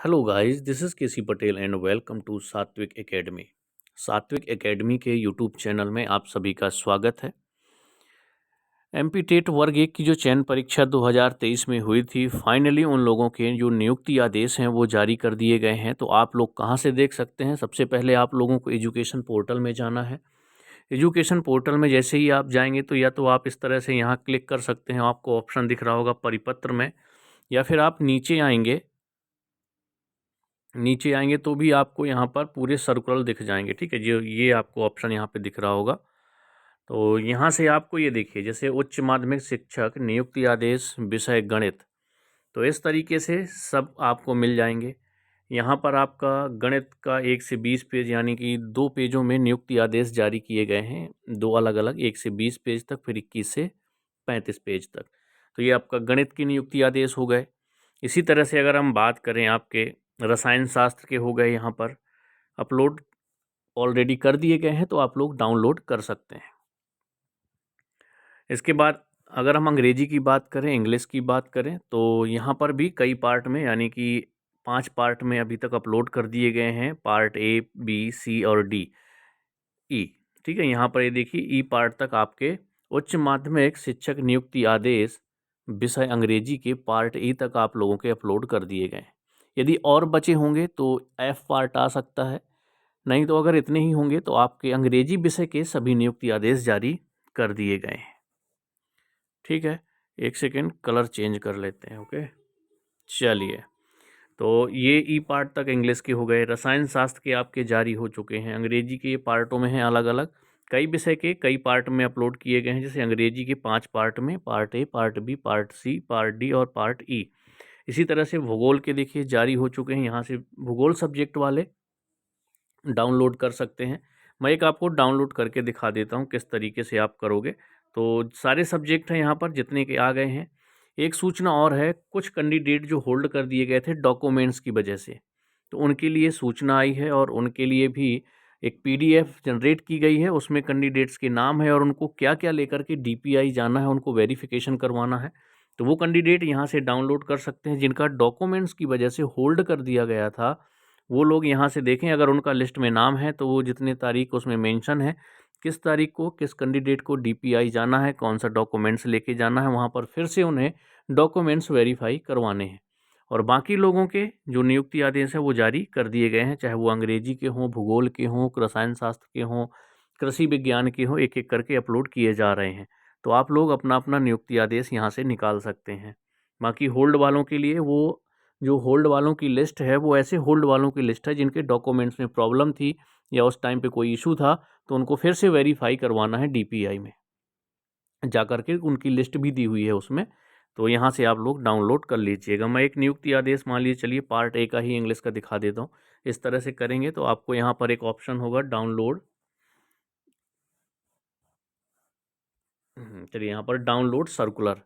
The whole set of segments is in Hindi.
Hello guys, this is KC Patel and welcome to Satvik academy. Satvik academy के यूट्यूब चैनल में आप सभी का स्वागत है। एमपी टेट वर्ग 1 की जो चयन परीक्षा 2023 में हुई थी, फाइनली उन लोगों के जो नियुक्ति आदेश हैं वो जारी कर दिए गए हैं। तो आप लोग कहां से देख सकते हैं? सबसे पहले आप लोगों को एजुकेशन पोर्टल में जाना है। एजुकेशन पोर्टल में जैसे ही आप जाएंगे तो या तो आप इस तरह से यहाँ क्लिक कर सकते हैं, आपको ऑप्शन दिख रहा होगा परिपत्र में, या फिर आप नीचे आएंगे तो भी आपको यहाँ पर पूरे सर्कुलर दिख जाएंगे। ठीक है, जो ये आपको ऑप्शन यहाँ पे दिख रहा होगा, तो यहाँ से आपको ये देखिए, जैसे उच्च माध्यमिक शिक्षक नियुक्ति आदेश विषय गणित, तो इस तरीके से सब आपको मिल जाएंगे। यहाँ पर आपका गणित का 1 से 20 पेज, यानी कि 2 पेजों में नियुक्ति आदेश जारी किए गए हैं, 2 अलग अलग, 1 से 20 पेज तक, फिर 21 से 35 पेज तक। तो ये आपका गणित की नियुक्ति आदेश हो गए। इसी तरह से अगर हम बात करें, आपके रसायन शास्त्र के हो गए, यहाँ पर अपलोड ऑलरेडी कर दिए गए हैं, तो आप लोग डाउनलोड कर सकते हैं। इसके बाद अगर हम अंग्रेजी की बात करें, इंग्लिश की बात करें, तो यहाँ पर भी कई पार्ट में, यानी कि 5 पार्ट में अभी तक अपलोड कर दिए गए हैं, पार्ट A, B, C और D, E। ठीक है, यहाँ पर ये देखिए E पार्ट तक आपके उच्च माध्यमिक शिक्षक नियुक्ति आदेश विषय अंग्रेजी के पार्ट E तक आप लोगों के अपलोड कर दिए गए हैं। यदि और बचे होंगे तो F पार्ट आ सकता है, नहीं तो अगर इतने ही होंगे तो आपके अंग्रेजी विषय के सभी नियुक्ति आदेश जारी कर दिए गए हैं। ठीक है, एक सेकेंड, कलर चेंज कर लेते हैं। ओके, चलिए, तो ये ई पार्ट तक इंग्लिश के हो गए। रसायन शास्त्र के आपके जारी हो चुके हैं। अंग्रेजी के पार्टों में हैं अलग अलग, कई विषय के कई पार्ट में अपलोड किए गए हैं। जैसे अंग्रेजी के 5 पार्ट में, part A, part B, part C, part D और पार्ट E। इसी तरह से भूगोल के देखिए जारी हो चुके हैं। यहाँ से भूगोल सब्जेक्ट वाले डाउनलोड कर सकते हैं। मैं एक आपको डाउनलोड करके दिखा देता हूँ किस तरीके से आप करोगे। तो सारे सब्जेक्ट हैं यहाँ पर जितने के आ गए हैं। एक सूचना और है, कुछ कैंडिडेट जो होल्ड कर दिए गए थे डॉक्यूमेंट्स की वजह से, तो उनके लिए सूचना आई है और उनके लिए भी एक PDF जनरेट की गई है। उसमें कैंडिडेट्स के नाम है और उनको क्या क्या लेकर के DPI जाना है, उनको वेरिफिकेशन करवाना है। तो वो कैंडिडेट यहाँ से डाउनलोड कर सकते हैं जिनका डॉक्यूमेंट्स की वजह से होल्ड कर दिया गया था। वो लोग यहाँ से देखें, अगर उनका लिस्ट में नाम है तो वो जितने तारीख उसमें मेंशन है, किस तारीख को किस कैंडिडेट को DPI जाना है, कौन सा डॉक्यूमेंट्स लेके जाना है, वहाँ पर फिर से उन्हें डॉक्यूमेंट्स वेरीफाई करवाने हैं। और बाकी लोगों के जो नियुक्ति आदेश है वो जारी कर दिए गए हैं, चाहे वो अंग्रेजी के हों, भूगोल के हों, रसायन शास्त्र के हों, कृषि विज्ञान के हों, एक एक करके अपलोड किए जा रहे हैं। तो आप लोग अपना अपना नियुक्ति आदेश यहाँ से निकाल सकते हैं। बाकी होल्ड वालों के लिए, वो जो होल्ड वालों की लिस्ट है वो ऐसे होल्ड वालों की लिस्ट है जिनके डॉक्यूमेंट्स में प्रॉब्लम थी या उस टाइम पे कोई इशू था, तो उनको फिर से वेरीफाई करवाना है DPI में जा करके, उनकी लिस्ट भी दी हुई है उसमें। तो यहाँ से आप लोग डाउनलोड कर लीजिएगा। मैं एक नियुक्ति आदेश मान लीजिए, चलिए पार्ट A का ही इंग्लिश का दिखा देता हूँ। इस तरह से करेंगे तो आपको यहाँ पर एक ऑप्शन होगा डाउनलोड। चलिए, यहाँ पर डाउनलोड सर्कुलर,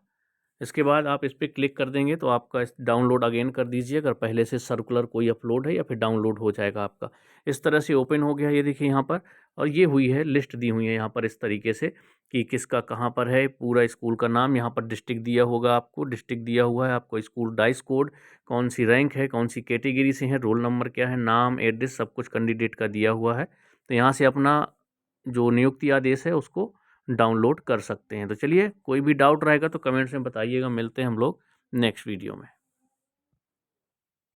इसके बाद आप इस पर क्लिक कर देंगे तो आपका डाउनलोड अगेन कर दीजिए, अगर पहले से सर्कुलर कोई अपलोड है, या फिर डाउनलोड हो जाएगा आपका। इस तरह से ओपन हो गया, ये देखिए यहाँ पर, और ये हुई है लिस्ट दी हुई है यहाँ पर इस तरीके से कि किसका कहाँ पर है, पूरा स्कूल का नाम, यहाँ पर डिस्ट्रिक्ट दिया होगा, आपको डिस्ट्रिक्ट दिया हुआ है, आपको स्कूल डाइस कोड, कौन सी रैंक है, कौन सी कैटेगरी से है, रोल नंबर क्या है, नाम, एड्रेस, सब कुछ कैंडिडेट का दिया हुआ है। तो यहाँ से अपना जो नियुक्ति आदेश है उसको डाउनलोड कर सकते हैं। तो चलिए, कोई भी डाउट रहेगा तो कमेंट्स में बताइएगा। मिलते हैं हम लोग नेक्स्ट वीडियो में।